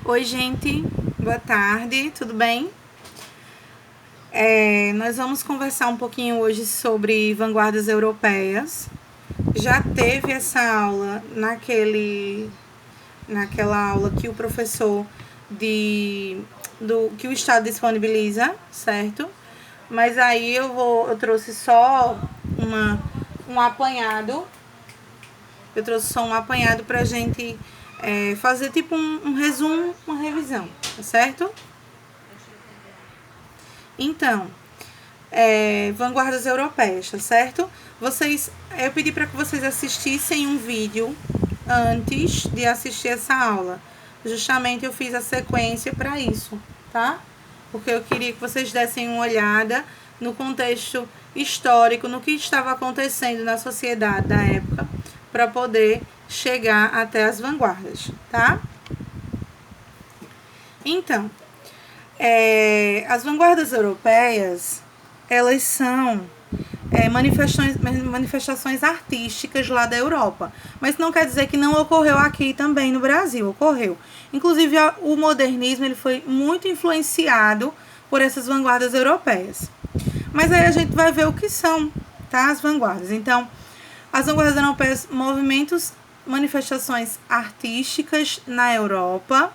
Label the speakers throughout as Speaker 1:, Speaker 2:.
Speaker 1: Oi, gente, boa tarde, tudo bem? Nós vamos conversar um pouquinho hoje sobre vanguardas europeias. Já teve essa aula naquela aula que o professor que o Estado disponibiliza, certo? Mas aí eu trouxe só um apanhado. Eu trouxe só um apanhado pra gente fazer tipo um resumo, uma revisão, tá certo? Então, vanguardas europeias, tá certo? Eu pedi para que vocês assistissem um vídeo antes de assistir essa aula. Justamente eu fiz a sequência para isso, tá? Porque eu queria que vocês dessem uma olhada no contexto histórico, no que estava acontecendo na sociedade da época, para poder chegar até as vanguardas, tá? Então, as vanguardas europeias, elas são manifestações artísticas lá da Europa. Mas não quer dizer que não ocorreu aqui também no Brasil, ocorreu. Inclusive, o modernismo ele foi muito influenciado por essas vanguardas europeias. Mas aí a gente vai ver o que são, tá? As vanguardas. Então, as vanguardas europeias, manifestações artísticas na Europa.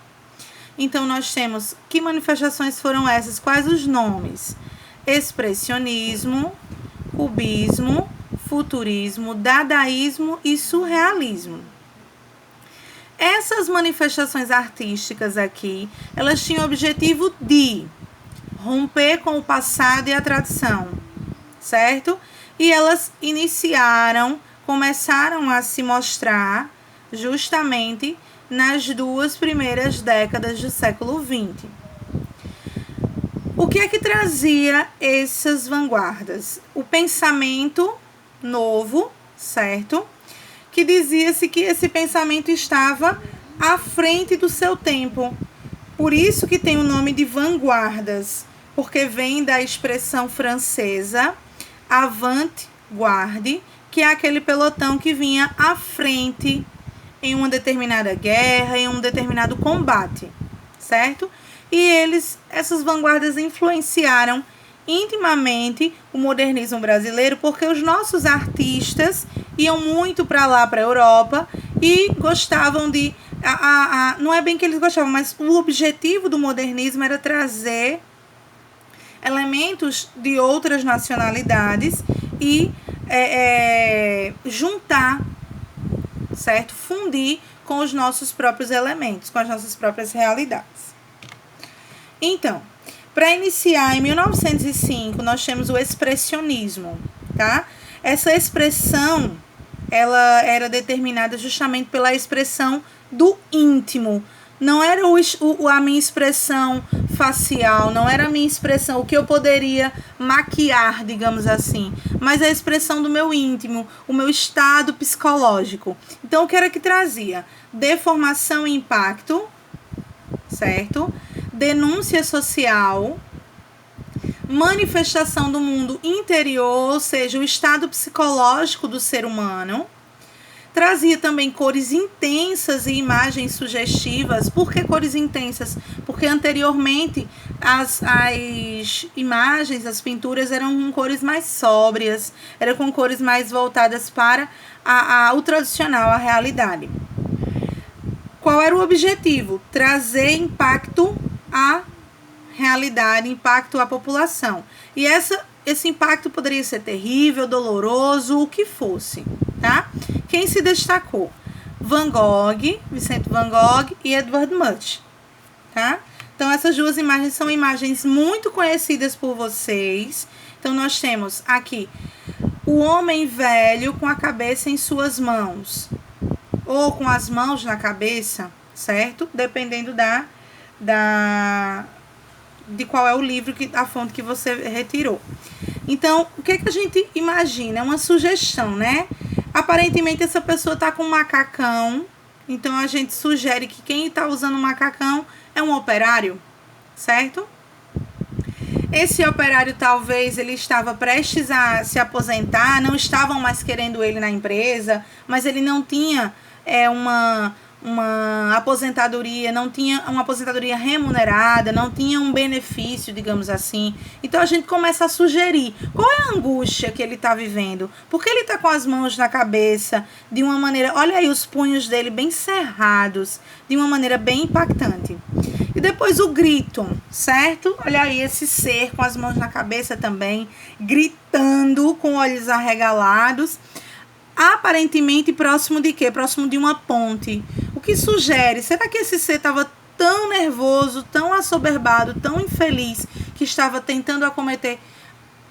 Speaker 1: Então, nós temos que manifestações foram essas? Quais os nomes? Expressionismo, cubismo, futurismo, dadaísmo e surrealismo. Essas manifestações artísticas aqui, elas tinham o objetivo de romper com o passado e a tradição, certo? E elas começaram a se mostrar justamente nas 2 primeiras décadas do século XX. O que é que trazia essas vanguardas? O pensamento novo, certo? Que dizia-se que esse pensamento estava à frente do seu tempo. Por isso que tem o nome de vanguardas, porque vem da expressão francesa avant-garde, que é aquele pelotão que vinha à frente em uma determinada guerra, em um determinado combate, certo? E essas vanguardas influenciaram intimamente o modernismo brasileiro, porque os nossos artistas iam muito para lá, para a Europa, e gostavam de... não é bem que eles gostavam, mas o objetivo do modernismo era trazer elementos de outras nacionalidades e juntar, certo? Fundir com os nossos próprios elementos, com as nossas próprias realidades. Então, para iniciar, em 1905, nós temos o expressionismo, tá? Essa expressão, ela era determinada justamente pela expressão do íntimo. Não era a minha expressão facial, não era a minha expressão, o que eu poderia maquiar, digamos assim, mas a expressão do meu íntimo, o meu estado psicológico. Então, o que era que trazia? Deformação e impacto, certo? Denúncia social, manifestação do mundo interior, ou seja, o estado psicológico do ser humano. Trazia também cores intensas e imagens sugestivas. Por que cores intensas? Porque anteriormente as imagens, as pinturas eram com cores mais sóbrias, eram com cores mais voltadas para o tradicional, a realidade. Qual era o objetivo? Trazer impacto à realidade, impacto à população. E esse impacto poderia ser terrível, doloroso, o que fosse, tá? Quem se destacou? Van Gogh, Vicente Van Gogh e Edvard Munch, tá? Então, essas 2 imagens são imagens muito conhecidas por vocês. Então, nós temos aqui o homem velho com a cabeça em suas mãos, ou com as mãos na cabeça, certo? Dependendo de qual é o livro, a fonte que você retirou. Então, o que a gente imagina? É uma sugestão, né? Aparentemente, essa pessoa está com um macacão, então a gente sugere que quem está usando um macacão é um operário, certo? Esse operário, talvez, ele estava prestes a se aposentar, não estavam mais querendo ele na empresa, mas ele não tinha uma aposentadoria, não tinha uma aposentadoria remunerada, não tinha um benefício, digamos assim. Então a gente começa a sugerir qual é a angústia que ele está vivendo, porque ele está com as mãos na cabeça de uma maneira, olha aí os punhos dele bem cerrados, de uma maneira bem impactante. E depois o grito, certo? Olha aí esse ser com as mãos na cabeça também, gritando com olhos arregalados, aparentemente próximo de quê? Próximo de uma ponte. O que sugere? Será que esse ser estava tão nervoso, tão assoberbado, tão infeliz, que estava tentando acometer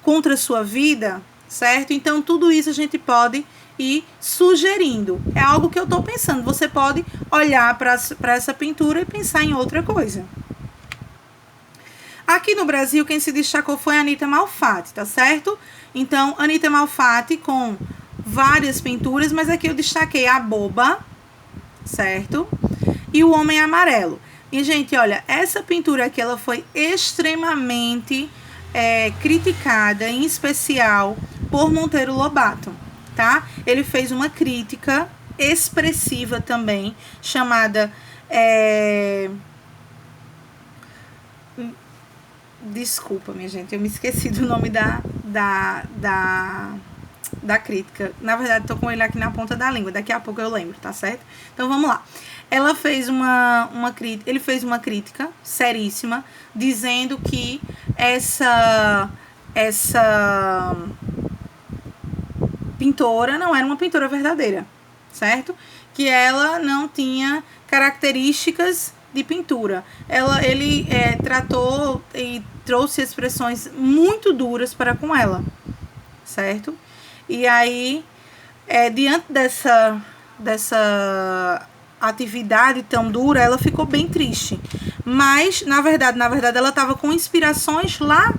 Speaker 1: contra a sua vida? Certo? Então, tudo isso a gente pode ir sugerindo. É algo que eu estou pensando. Você pode olhar para essa pintura e pensar em outra coisa. Aqui no Brasil, quem se destacou foi a Anita Malfatti, tá certo? Então, Anita Malfatti com várias pinturas, mas aqui eu destaquei a Boba, certo? E o Homem Amarelo. E, gente, olha, essa pintura aqui, ela foi extremamente criticada, em especial por Monteiro Lobato, tá? Ele fez uma crítica expressiva também, chamada... Desculpa, minha gente, eu me esqueci do nome da crítica. Na verdade, tô com ele aqui na ponta da língua. Daqui a pouco eu lembro, tá certo? Então, vamos lá. Ela fez ele fez uma crítica seríssima, dizendo que essa pintora não era uma pintora verdadeira, certo? Que ela não tinha características de pintura. Ele tratou e trouxe expressões muito duras para com ela, certo? E aí, diante dessa atividade tão dura, ela ficou bem triste. Mas, na verdade, ela estava com inspirações lá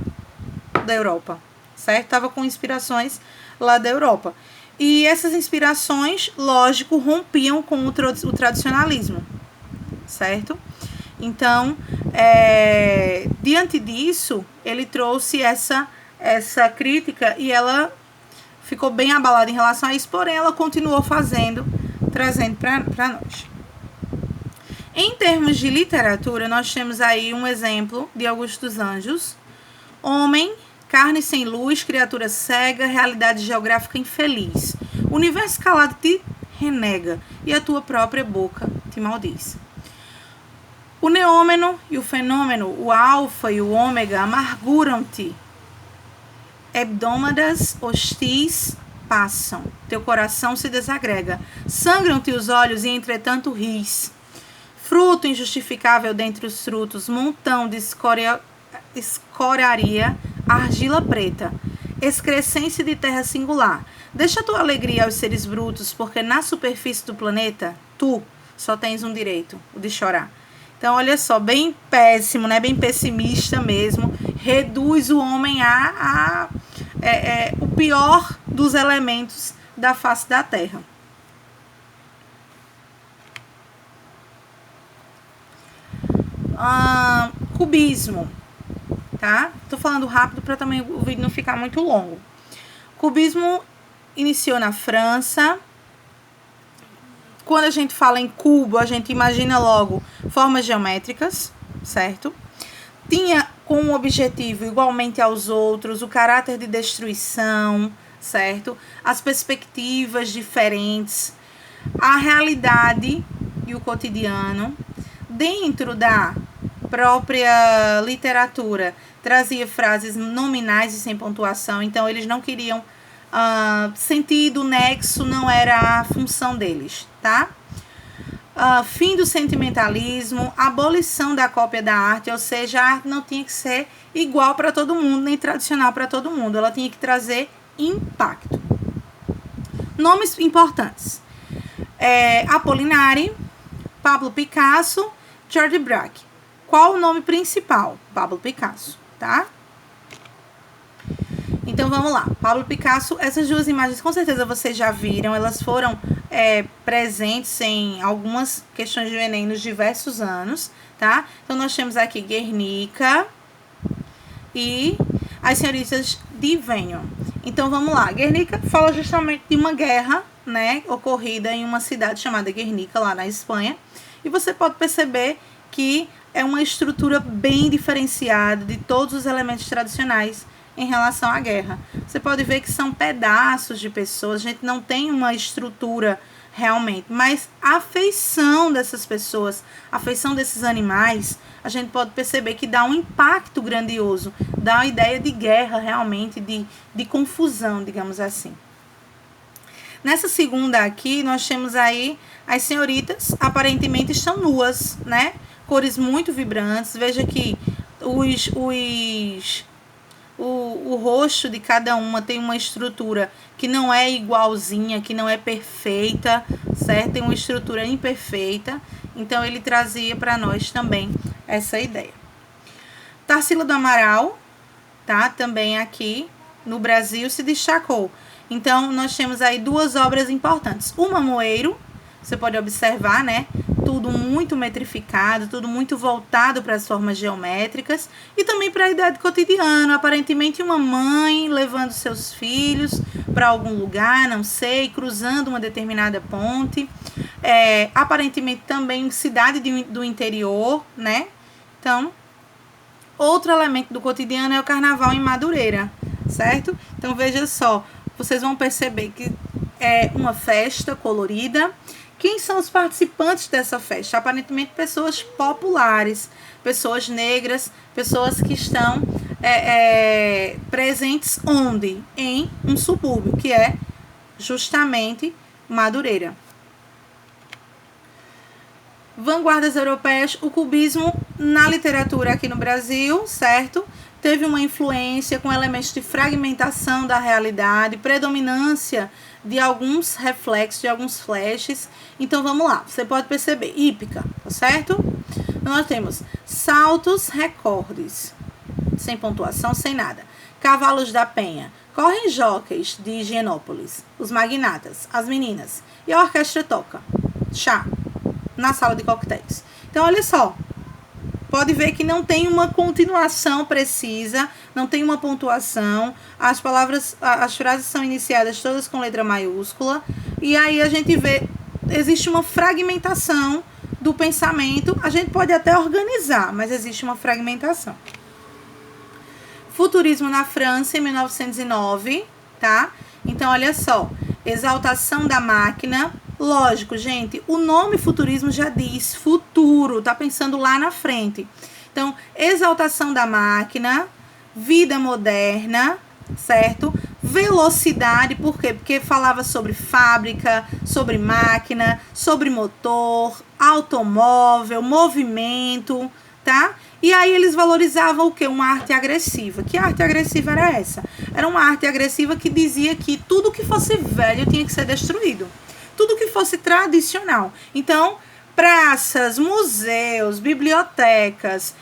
Speaker 1: da Europa, certo? Estava com inspirações lá da Europa. E essas inspirações, lógico, rompiam com o tradicionalismo, certo? Então, diante disso, ele trouxe essa crítica e ela ficou bem abalada em relação a isso, porém ela continuou trazendo para nós. Em termos de literatura, nós temos aí um exemplo de Augusto dos Anjos. Homem, carne sem luz, criatura cega, realidade geográfica infeliz. O universo calado te renega e a tua própria boca te maldiz. O neômeno e o fenômeno, o alfa e o ômega, amarguram-te. Hebdômadas hostis passam, teu coração se desagrega. Sangram-te os olhos e, entretanto, ris. Fruto injustificável dentre os frutos, montão de escoriaria, argila preta. Excrescência de terra singular. Deixa tua alegria aos seres brutos, porque na superfície do planeta, tu só tens um direito, o de chorar. Então, olha só, bem péssimo, né? Bem pessimista mesmo. Reduz o homem a o pior dos elementos da face da Terra. Cubismo, tá? Tô falando rápido para também o vídeo não ficar muito longo. Cubismo iniciou na França. Quando a gente fala em cubo, a gente imagina logo formas geométricas, certo? Tinha como objetivo, igualmente aos outros, o caráter de destruição, certo? As perspectivas diferentes, a realidade e o cotidiano. Dentro da própria literatura, trazia frases nominais e sem pontuação, então eles não queriam... sentido, nexo não era a função deles, tá? Fim do sentimentalismo, abolição da cópia da arte, ou seja, a arte não tinha que ser igual para todo mundo, nem tradicional para todo mundo, ela tinha que trazer impacto. Nomes importantes: Apolinari, Pablo Picasso, George Braque. Qual o nome principal? Pablo Picasso, tá? Então, vamos lá. Pablo Picasso, essas duas imagens, com certeza vocês já viram. Elas foram presentes em algumas questões de Enem nos diversos anos, tá? Então, nós temos aqui Guernica e as Senhoritas de Venho. Então, vamos lá. Guernica fala justamente de uma guerra né, ocorrida em uma cidade chamada Guernica, lá na Espanha. E você pode perceber que é uma estrutura bem diferenciada de todos os elementos tradicionais em relação à guerra. Você pode ver que são pedaços de pessoas, a gente não tem uma estrutura realmente, mas a feição dessas pessoas, a feição desses animais, a gente pode perceber que dá um impacto grandioso, dá uma ideia de guerra realmente, de confusão, digamos assim. Nessa segunda aqui, nós temos aí as senhoritas, aparentemente estão nuas, né? Cores muito vibrantes. Veja que o rosto de cada uma tem uma estrutura que não é igualzinha, que não é perfeita, certo? Tem uma estrutura imperfeita. Então, ele trazia para nós também essa ideia. Tarsila do Amaral, tá? Também aqui no Brasil se destacou. Então, nós temos aí duas obras importantes. O Mamoeiro, você pode observar, né? Tudo muito metrificado, tudo muito voltado para as formas geométricas e também para a idade cotidiana. Aparentemente, uma mãe levando seus filhos para algum lugar, não sei, cruzando uma determinada ponte. Aparentemente, também cidade do interior, né? Então, outro elemento do cotidiano é o carnaval em Madureira, certo? Então, veja só. Vocês vão perceber que é uma festa colorida. Quem são os participantes dessa festa? Aparentemente pessoas populares, pessoas negras, pessoas que estão presentes onde? Em um subúrbio, que é justamente Madureira. Vanguardas europeias, o cubismo na literatura aqui no Brasil, certo? Teve uma influência com elementos de fragmentação da realidade, predominância de alguns reflexos, de alguns flashes. Então, vamos lá. Você pode perceber. Hípica, tá certo? Nós temos saltos recordes, sem pontuação, sem nada. Cavalos da Penha. Correm jockeys de Higienópolis. Os magnatas, as meninas. E a orquestra toca. Chá. Na sala de coquetéis. Então, olha só. Pode ver que não tem uma continuação precisa, não tem uma pontuação. As palavras, as frases são iniciadas todas com letra maiúscula. E aí a gente vê, existe uma fragmentação do pensamento. A gente pode até organizar, mas existe uma fragmentação. Futurismo na França, em 1909, tá? Então, olha só. Exaltação da máquina. Lógico, gente, o nome futurismo já diz futuro, tá pensando lá na frente. Então, exaltação da máquina, vida moderna, certo? Velocidade, por quê? Porque falava sobre fábrica, sobre máquina, sobre motor, automóvel, movimento, tá? E aí eles valorizavam o quê? Uma arte agressiva. Que arte agressiva era essa? Era uma arte agressiva que dizia que tudo que fosse velho tinha que ser destruído. Tudo que fosse tradicional. Então, praças, museus, bibliotecas,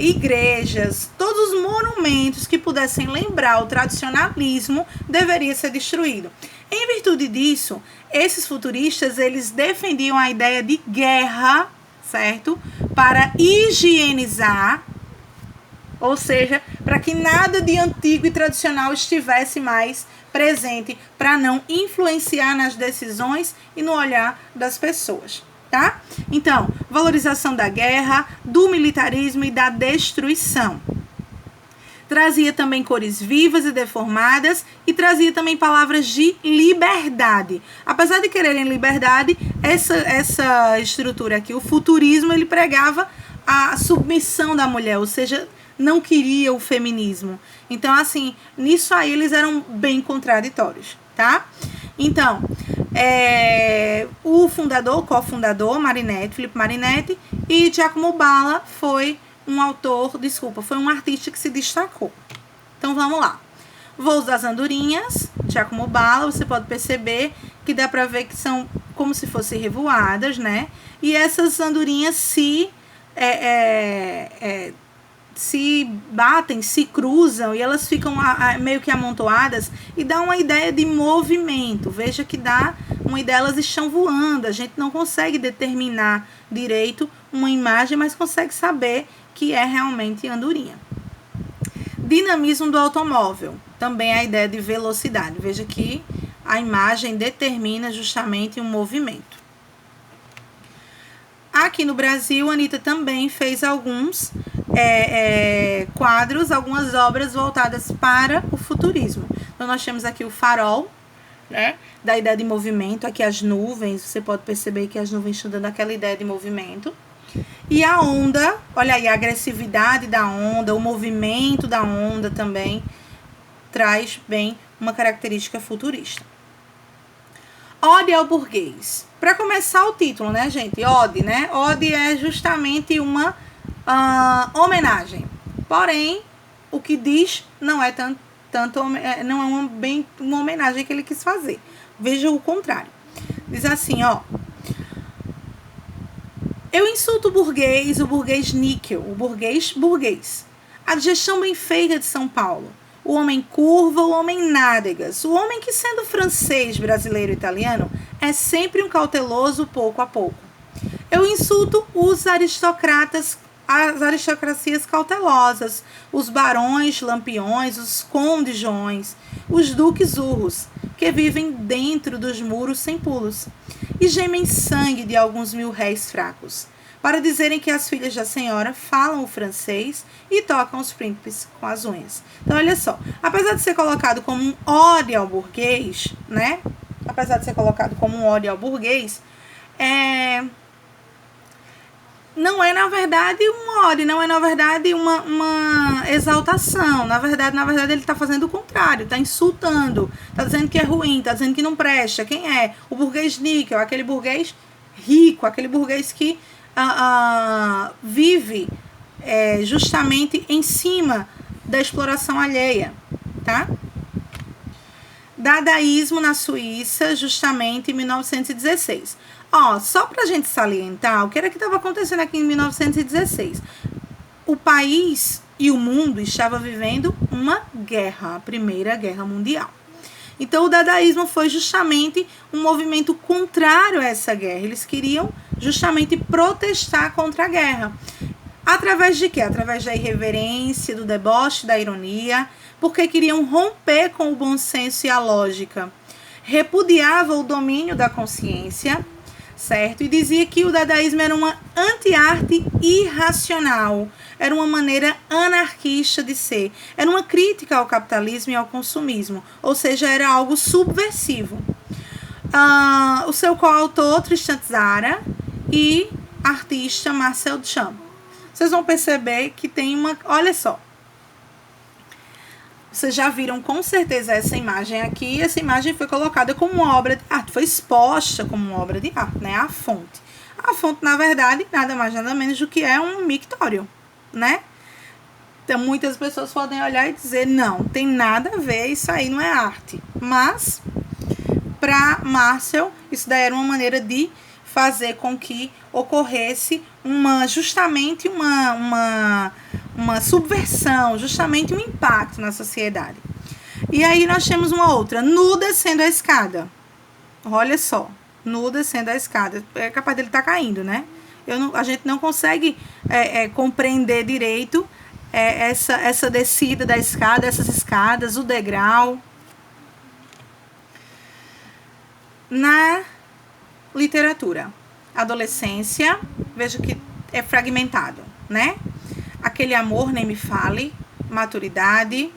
Speaker 1: igrejas, todos os monumentos que pudessem lembrar o tradicionalismo deveria ser destruído. Em virtude disso, esses futuristas, eles defendiam a ideia de guerra, certo? Para higienizar, ou seja, para que nada de antigo e tradicional estivesse mais presente, para não influenciar nas decisões e no olhar das pessoas, tá? Então, valorização da guerra, do militarismo e da destruição. Trazia também cores vivas e deformadas e trazia também palavras de liberdade. Apesar de quererem liberdade, essa estrutura aqui, o futurismo, ele pregava a submissão da mulher, ou seja, não queria o feminismo. Então, assim, nisso aí eles eram bem contraditórios, tá? Então, o cofundador, Filipe Marinetti, e Giacomo Balla foi um artista que se destacou. Então, vamos lá. Voos das Andorinhas, Giacomo Balla, você pode perceber que dá pra ver que são como se fossem revoadas, né? E essas andorinhas se batem, se cruzam e elas ficam meio que amontoadas e dá uma ideia de movimento. Veja que dá uma ideia, elas estão voando. A gente não consegue determinar direito uma imagem, mas consegue saber que é realmente andorinha. Dinamismo do automóvel. Também a ideia de velocidade. Veja que A imagem determina justamente um movimento. Aqui no Brasil, a Anitta também fez alguns quadros, algumas obras voltadas para o futurismo. Então, nós temos aqui o Farol, né, da ideia de movimento. Aqui as nuvens, você pode perceber que as nuvens estão dando aquela ideia de movimento. E a onda, olha aí, a agressividade da onda, o movimento da onda também traz bem uma característica futurista. Ode ao burguês. Para começar o título, né, gente? Ode, né? Ode é justamente uma homenagem. Porém, o que diz não é não é bem uma homenagem que ele quis fazer. Veja o contrário. Diz assim, ó. Eu insulto o burguês níquel, o burguês. A digestão bem feita de São Paulo. O homem curva, o homem nádegas. O homem que, sendo francês, brasileiro, italiano, é sempre um cauteloso pouco a pouco. Eu insulto os aristocratas, as aristocracias cautelosas, os barões lampiões, os condes joões, os duques urros, que vivem dentro dos muros sem pulos, e gemem sangue de alguns mil réis fracos, para dizerem que as filhas da senhora falam o francês e tocam os príncipes com as unhas. Então, olha só, apesar de ser colocado como um ode ao burguês, né? Apesar de ser colocado como um ode ao burguês, não é, na verdade, um ode, não é, na verdade, uma exaltação. Na verdade, ele está fazendo o contrário, está insultando, está dizendo que é ruim, está dizendo que não presta. Quem é? O burguês níquel, aquele burguês rico, aquele burguês que vive justamente em cima da exploração alheia, tá? Dadaísmo na Suíça, justamente em 1916. Só pra gente salientar o que era que estava acontecendo aqui em 1916. O país e o mundo estavam vivendo uma guerra, a Primeira Guerra Mundial. Então, o dadaísmo foi justamente um movimento contrário a essa guerra. Eles queriam justamente protestar contra a guerra. Através de quê? Através da irreverência, do deboche, da ironia, porque queriam romper com o bom senso e a lógica. Repudiava o domínio da consciência, certo? E dizia que o dadaísmo era uma anti-arte irracional, era uma maneira anarquista de ser, era uma crítica ao capitalismo e ao consumismo, ou seja, era algo subversivo. O seu coautor, Tristan Tzara, e artista Marcel Duchamp. Vocês vão perceber que tem uma... Olha só. Vocês já viram com certeza essa imagem aqui. Essa imagem foi colocada como uma obra de arte. Foi exposta como uma obra de arte, né? A fonte. A fonte, na verdade, nada mais, nada menos do que é um mictório, né? Então, muitas pessoas podem olhar e dizer, não, tem nada a ver, isso aí não é arte. Mas, para Marcel, isso daí era uma maneira de fazer com que ocorresse justamente uma subversão, justamente um impacto na sociedade. E aí nós temos uma outra, nu descendo a escada. Olha só, nu descendo a escada. É capaz dele estar caindo, né? A gente não consegue compreender direito essa descida da escada, essas escadas, o degrau. Na literatura, adolescência, veja que é fragmentado, né? Aquele amor, nem me fale, maturidade.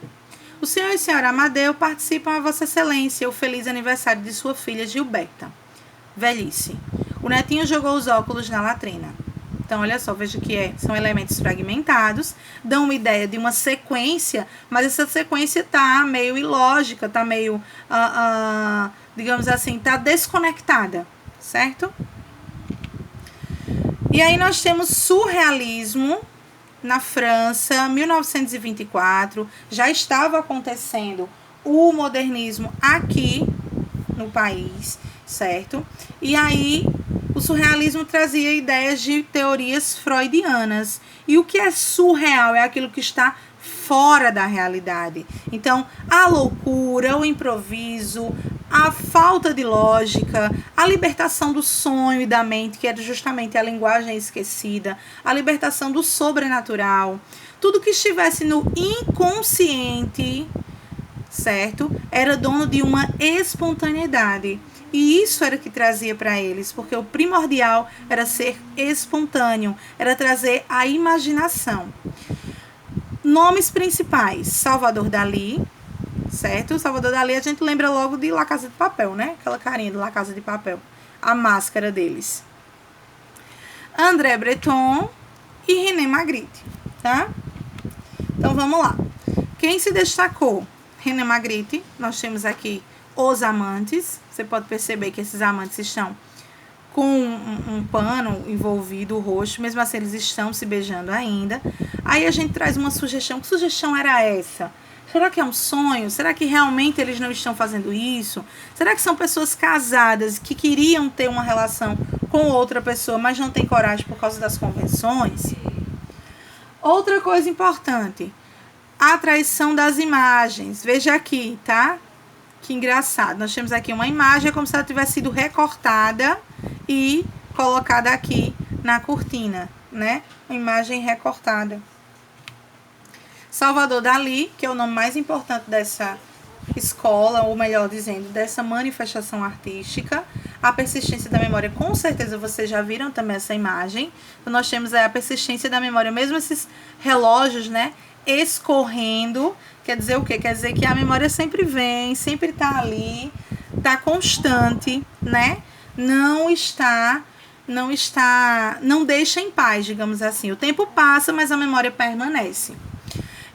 Speaker 1: O senhor e a senhora Amadeu participam a vossa excelência, o feliz aniversário de sua filha Gilberta. Velhice. O netinho jogou os óculos na latrina. Então, olha só, veja que são elementos fragmentados, dão uma ideia de uma sequência, mas essa sequência tá meio ilógica, tá meio, digamos assim, tá desconectada, certo? E aí nós temos surrealismo na França, 1924, já estava acontecendo o modernismo aqui no país, certo? E aí o surrealismo trazia ideias de teorias freudianas. E o que é surreal é aquilo que está fora da realidade. Então, a loucura, o improviso, a falta de lógica, a libertação do sonho e da mente, que era justamente a linguagem esquecida, a libertação do sobrenatural, tudo que estivesse no inconsciente certo? Era dono de uma espontaneidade. E isso era o que trazia para eles, porque o primordial era ser espontâneo, era trazer a imaginação. Nomes principais: Salvador Dalí, certo? Salvador Dalí a gente lembra logo de La Casa de Papel, né? Aquela carinha de La Casa de Papel, a máscara deles. André Breton e René Magritte, tá? Então vamos lá. Quem se destacou? René Magritte, nós temos aqui os amantes. Você pode perceber que esses amantes estão com um pano envolvido o rosto, mesmo assim eles estão se beijando ainda. Aí a gente traz uma sugestão. Que sugestão era essa? Será que é um sonho? Será que realmente eles não estão fazendo isso? Será que são pessoas casadas que queriam ter uma relação com outra pessoa, mas não têm coragem por causa das convenções? Outra coisa importante, a traição das imagens. Veja aqui, tá? Que engraçado. Nós temos aqui uma imagem, é como se ela tivesse sido recortada e colocada aqui na cortina, né? Uma imagem recortada. Salvador Dalí, que é o nome mais importante dessa escola, ou melhor dizendo, dessa manifestação artística. A persistência da memória, com certeza vocês já viram também essa imagem. Então, nós temos aí a persistência da memória, mesmo esses relógios, né, escorrendo. Quer dizer o quê? Quer dizer que a memória sempre vem, sempre está ali, está constante, né? Não deixa em paz, digamos assim. O tempo passa, mas a memória permanece.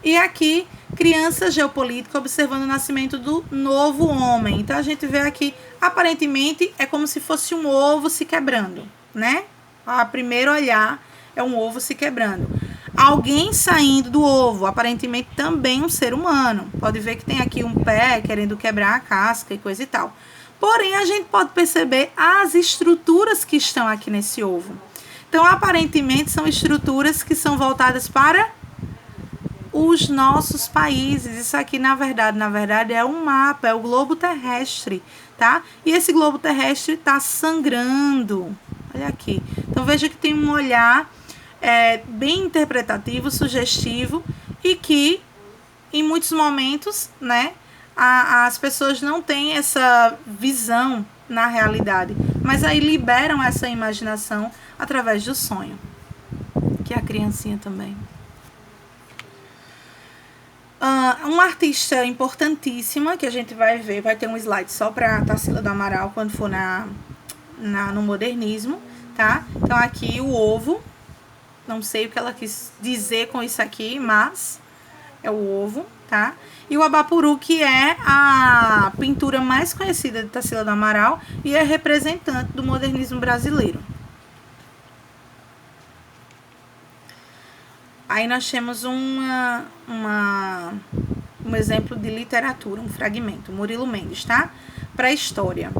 Speaker 1: E aqui, criança geopolítica observando o nascimento do novo homem. Então, a gente vê aqui, aparentemente, é como se fosse um ovo se quebrando, né? A primeiro olhar, é um ovo se quebrando. Alguém saindo do ovo, aparentemente também um ser humano. Pode ver que tem aqui um pé querendo quebrar a casca e coisa e tal. Porém, a gente pode perceber as estruturas que estão aqui nesse ovo. Então, aparentemente, são estruturas que são voltadas para os nossos países. Isso aqui, na verdade, é um mapa, é o globo terrestre, tá? E esse globo terrestre está sangrando. Olha aqui. Então, veja que tem um olhar bem interpretativo, sugestivo, e que, em muitos momentos, né, as pessoas não têm essa visão na realidade, mas aí liberam essa imaginação através do sonho, que é a criancinha também. Uma artista importantíssima que a gente vai ver, vai ter um slide só para Tarsila do Amaral quando for no modernismo, tá? Então aqui o ovo, não sei o que ela quis dizer com isso aqui, mas é o ovo, tá? E o Abapuru, que é a pintura mais conhecida de Tarsila do Amaral e é representante do modernismo brasileiro. Aí nós temos um exemplo de literatura, um fragmento, Murilo Mendes, tá? Pré-história.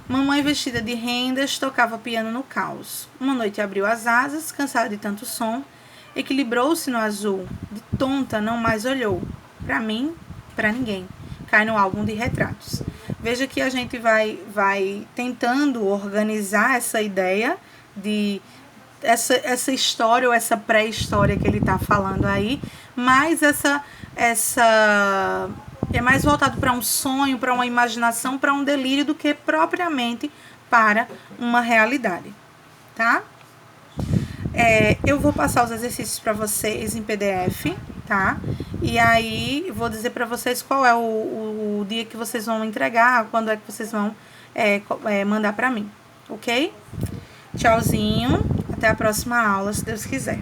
Speaker 1: Mamãe vestida de rendas tocava piano no caos. Uma noite abriu as asas, cansada de tanto som, equilibrou-se no azul. De tonta, não mais olhou. Pra mim, pra ninguém. Cai no álbum de retratos. Veja que a gente vai tentando organizar essa ideia de essa história ou essa pré-história que ele está falando aí, mas essa é mais voltado para um sonho, para uma imaginação, para um delírio do que propriamente para uma realidade, tá? Eu vou passar os exercícios para vocês em PDF, tá? E aí vou dizer para vocês qual é o dia que vocês vão entregar, quando é que vocês vão mandar para mim, ok? Tchauzinho, até a próxima aula, se Deus quiser.